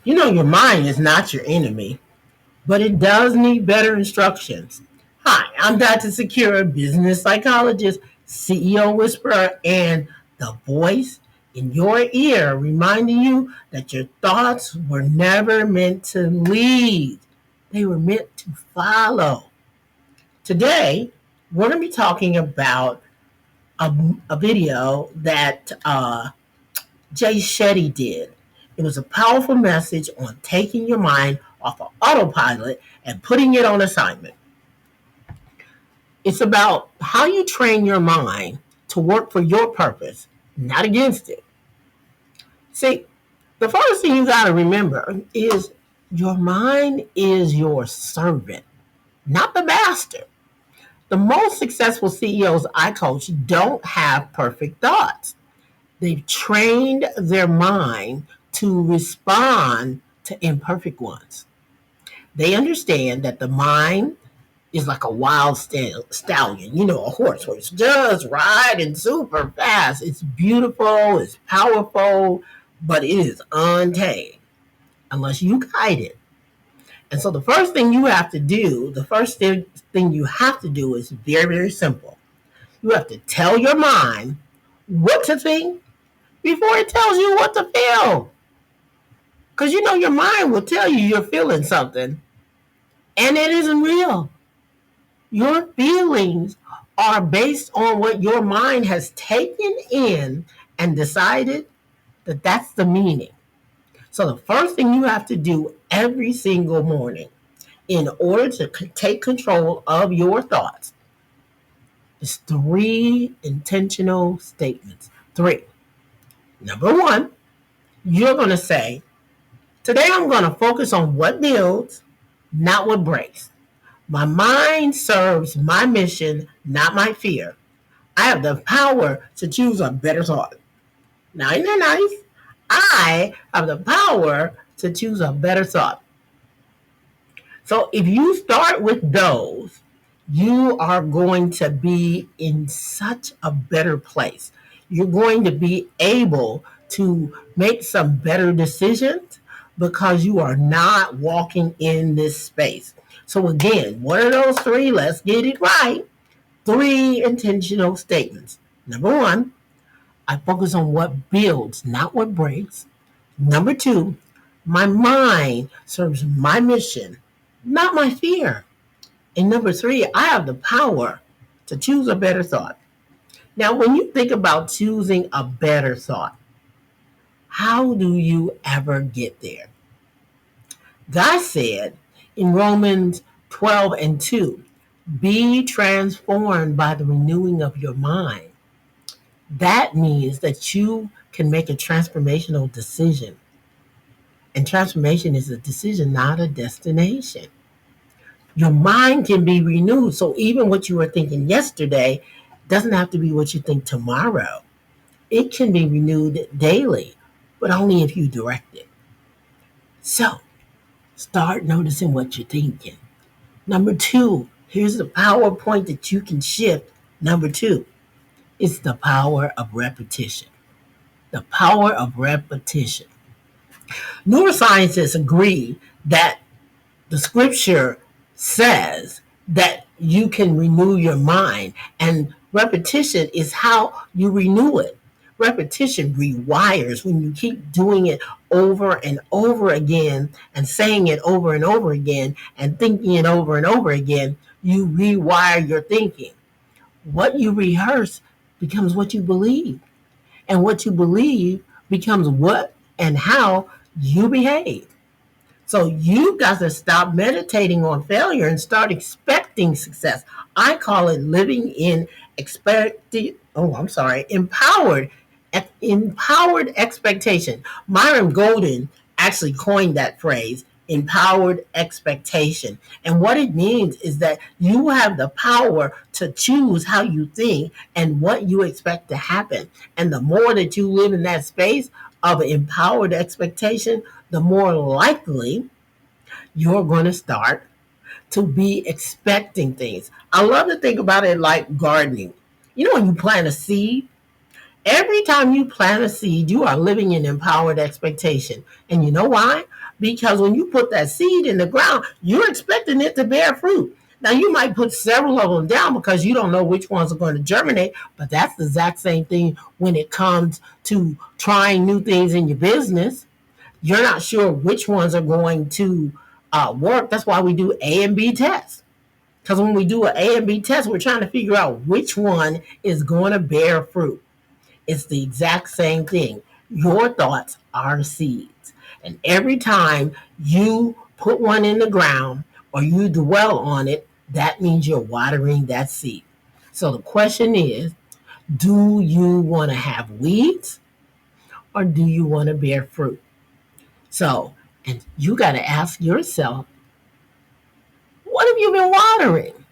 Your mind is not your enemy, but it does need better instructions. Hi, I'm Dr. Sakira, business psychologist, CEO whisperer, and the voice in your ear reminding you that your thoughts were never meant to lead. They were meant to follow. Today, we're going to be talking about a, a video that Jay Shetty did. It was a powerful message on taking your mind off of autopilot and putting it on assignment. It's about how you train your mind to work for your purpose, not against it. See, the first thing you got to remember is your mind is your servant, not the master. The most successful CEOs I coach don't have perfect thoughts. They've trained their mind to respond to imperfect ones. They understand that the mind is like a wild stallion, a horse where it's just riding super fast. It's beautiful, it's powerful, but it is untamed unless you guide it. And so the first thing you have to do, is very, very simple. You have to tell your mind what to think before it tells you what to feel. Because your mind will tell you you're feeling something and it isn't real. Your feelings are based on what your mind has taken in and decided that that's the meaning. So the first thing you have to do every single morning in order to take control of your thoughts is 3 intentional statements. 3. Number 1, you're going to say, today I'm going to focus on what builds, not what breaks. My mind serves my mission, not my fear. I have the power to choose a better thought. Now, isn't that nice? I have the power to choose a better thought. So if you start with those, you are going to be in such a better place. You're going to be able to make some better decisions because you are not walking in this space. So again, what are those 3? Let's get it right. 3 intentional statements. Number 1, I focus on what builds, not what breaks. Number 2, my mind serves my mission, not my fear. And number 3, I have the power to choose a better thought. Now, when you think about choosing a better thought, how do you ever get there? God said in Romans 12:2, be transformed by the renewing of your mind. That means that you can make a transformational decision. And transformation is a decision, not a destination. Your mind can be renewed. So even what you were thinking yesterday doesn't have to be what you think tomorrow. It can be renewed daily, but only if you direct it. So start noticing what you're thinking. Number 2, here's the PowerPoint that you can shift. Number 2, it's the power of repetition. The power of repetition. Neuroscientists agree that the scripture says that you can renew your mind, and repetition is how you renew it. Repetition rewires. When you keep doing it over and over again and saying it over and over again and thinking it over and over again, you rewire your thinking. What you rehearse becomes what you believe, and what you believe becomes what and how you behave. So you got to stop meditating on failure and start expecting success. I call it living in empowered expectation. Myron Golden actually coined that phrase, empowered expectation. And what it means is that you have the power to choose how you think and what you expect to happen. And the more that you live in that space of empowered expectation, the more likely you're going to start to be expecting things. I love to think about it like gardening. When you plant a seed Every time you plant a seed, you are living in empowered expectation. And you know why? Because when you put that seed in the ground, you're expecting it to bear fruit. Now, you might put several of them down because you don't know which ones are going to germinate, but that's the exact same thing when it comes to trying new things in your business. You're not sure which ones are going to work. That's why we do A and B tests. Because when we do an A and B test, we're trying to figure out which one is going to bear fruit. It's the exact same thing. Your thoughts are seeds. And every time you put one in the ground or you dwell on it, that means you're watering that seed. So the question is, do you want to have weeds or do you want to bear fruit? So, and you got to ask yourself, what have you been watering?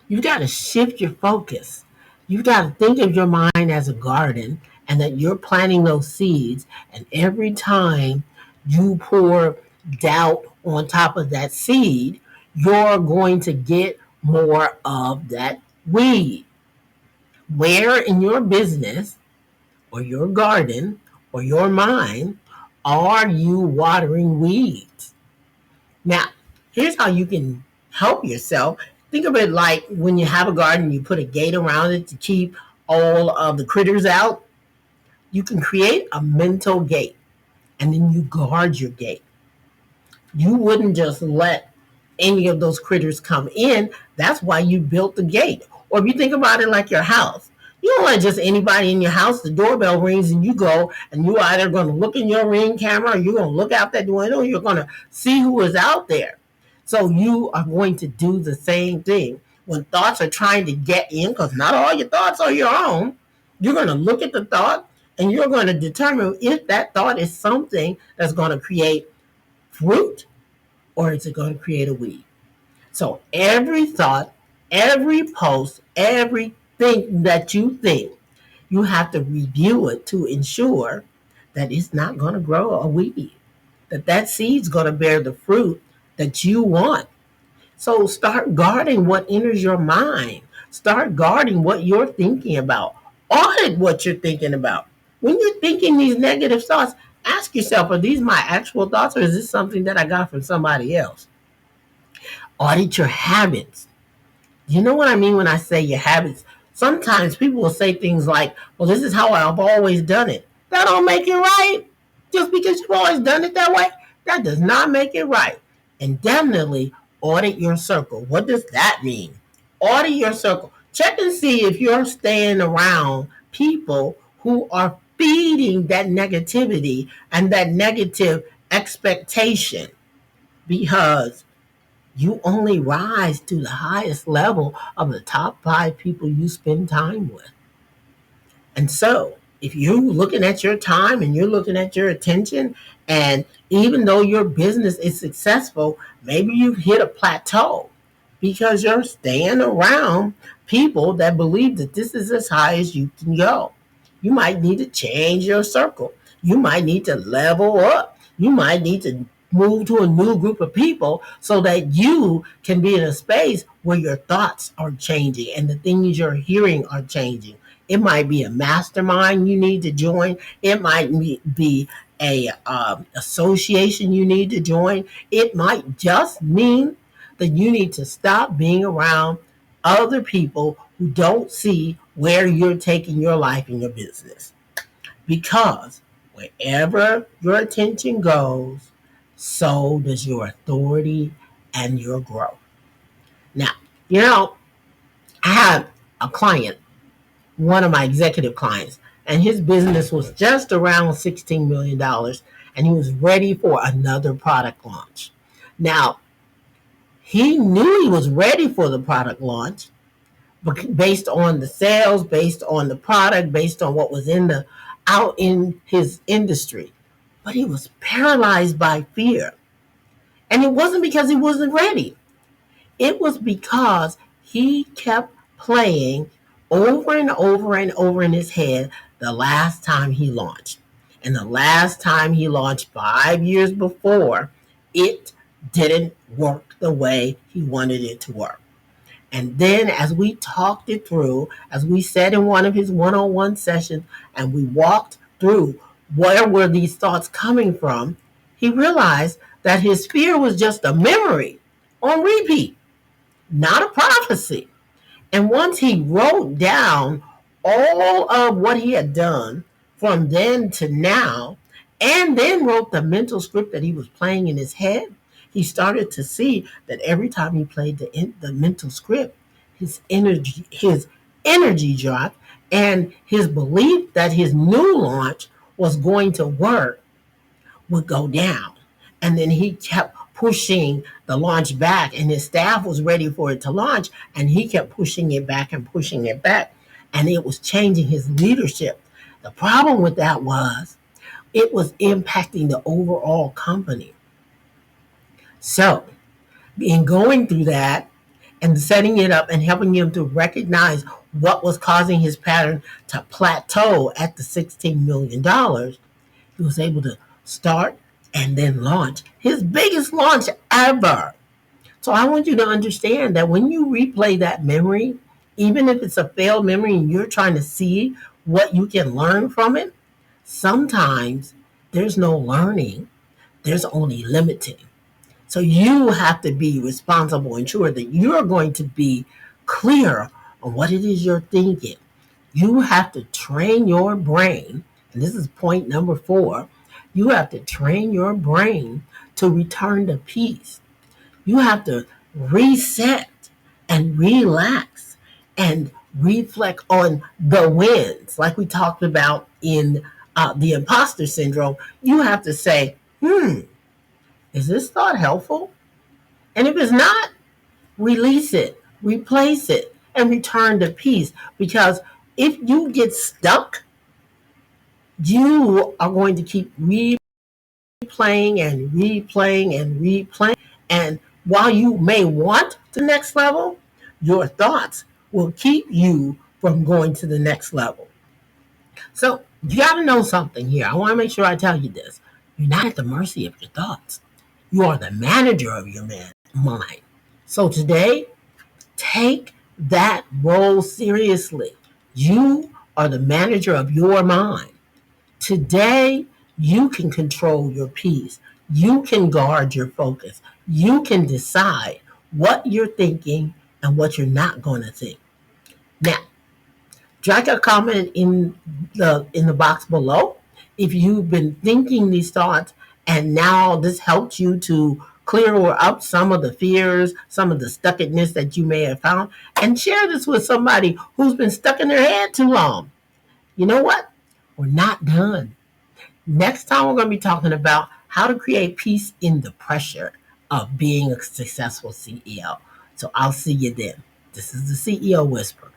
You got to shift your focus. You got to think of your mind as a garden and that you're planting those seeds. And every time you pour doubt on top of that seed, you're going to get more of that weed. Where in your business or your garden or your mind are you watering weeds? Now, here's how you can help yourself. Think of it like when you have a garden, you put a gate around it to keep all of the critters out. You can create a mental gate and then you guard your gate. You wouldn't just let any of those critters come in. That's why you built the gate. Or if you think about it like your house, you don't let just anybody in your house. The doorbell rings and you go and you either going to look in your Ring camera or you're going to look out that window. You're going to see who is out there. So you are going to do the same thing. When thoughts are trying to get in, because not all your thoughts are your own, you're going to look at the thought and you're going to determine if that thought is something that's going to create fruit or is it going to create a weed. So every thought, every post, everything that you think, you have to review it to ensure that it's not going to grow a weed, that that seed's going to bear the fruit that you want. So start guarding what enters your mind. Start guarding what you're thinking about. Audit what you're thinking about. When you're thinking these negative thoughts, ask yourself, are these my actual thoughts or is this something that I got from somebody else? Audit your habits. You know what I mean when I say your habits? Sometimes people will say things like, well, this is how I've always done it. That don't make it right. Just because you've always done it that way, that does not make it right. And definitely audit your circle. What does that mean? Audit your circle. Check and see if you're staying around people who are feeding that negativity and that negative expectation, because you only rise to the highest level of the top 5 people you spend time with. And so, if you're looking at your time and you're looking at your attention, and even though your business is successful, maybe you've hit a plateau because you're staying around people that believe that this is as high as you can go. You might need to change your circle. You might need to level up. You might need to move to a new group of people so that you can be in a space where your thoughts are changing and the things you're hearing are changing. It might be a mastermind you need to join. It might be a association you need to join. It might just mean that you need to stop being around other people who don't see where you're taking your life and your business. Because wherever your attention goes, so does your authority and your growth. Now, you know, I have a client, one of my executive clients, and his business was just around $16 million, and he was ready for another product launch. Now, he knew he was ready for the product launch based on the sales, based on the product, based on what was out in his industry. But he was paralyzed by fear. And it wasn't because he wasn't ready. It was because he kept playing over and over and over in his head the last time he launched. And the last time he launched 5 years before, it didn't work the way he wanted it to work. And then as we talked it through, as we said in one of his one-on-one sessions, and we walked through where were these thoughts coming from, he realized that his fear was just a memory on repeat, not a prophecy. And once he wrote down all of what he had done from then to now, and then wrote the mental script that he was playing in his head, he started to see that every time he played the mental script, his energy dropped, and his belief that his new launch was going to work would go down. And then he kept pushing the launch back, and his staff was ready for it to launch, and he kept pushing it back and pushing it back. And it was changing his leadership. The problem with that was it was impacting the overall company. So, in going through that and setting it up and helping him to recognize what was causing his pattern to plateau at the $16 million, he was able to start and then launch his biggest launch ever. So I want you to understand that when you replay that memory, even if it's a failed memory and you're trying to see what you can learn from it, sometimes there's no learning, there's only limiting. So you have to be responsible and sure that you're going to be clear on what it is you're thinking. You have to train your brain, and this is point number 4. You have to train your brain to return to peace. You have to reset and relax and reflect on the wins, like we talked about in the imposter syndrome. You have to say, is this thought helpful? And if it's not, release it, replace it, and return to peace. Because if you get stuck, you are going to keep replaying and replaying and replaying. And while you may want the next level, your thoughts will keep you from going to the next level. So you got to know something here. I want to make sure I tell you this. You're not at the mercy of your thoughts. You are the manager of your mind. So today, take that role seriously. You are the manager of your mind. Today, you can control your peace. You can guard your focus. You can decide what you're thinking and what you're not going to think. Now, drop a comment in the box below if you've been thinking these thoughts and now this helped you to clear up some of the fears, some of the stuckedness that you may have found, and share this with somebody who's been stuck in their head too long. You know what? We're not done. Next time, we're going to be talking about how to create peace in the pressure of being a successful CEO. So I'll see you then. This is the CEO Whisper.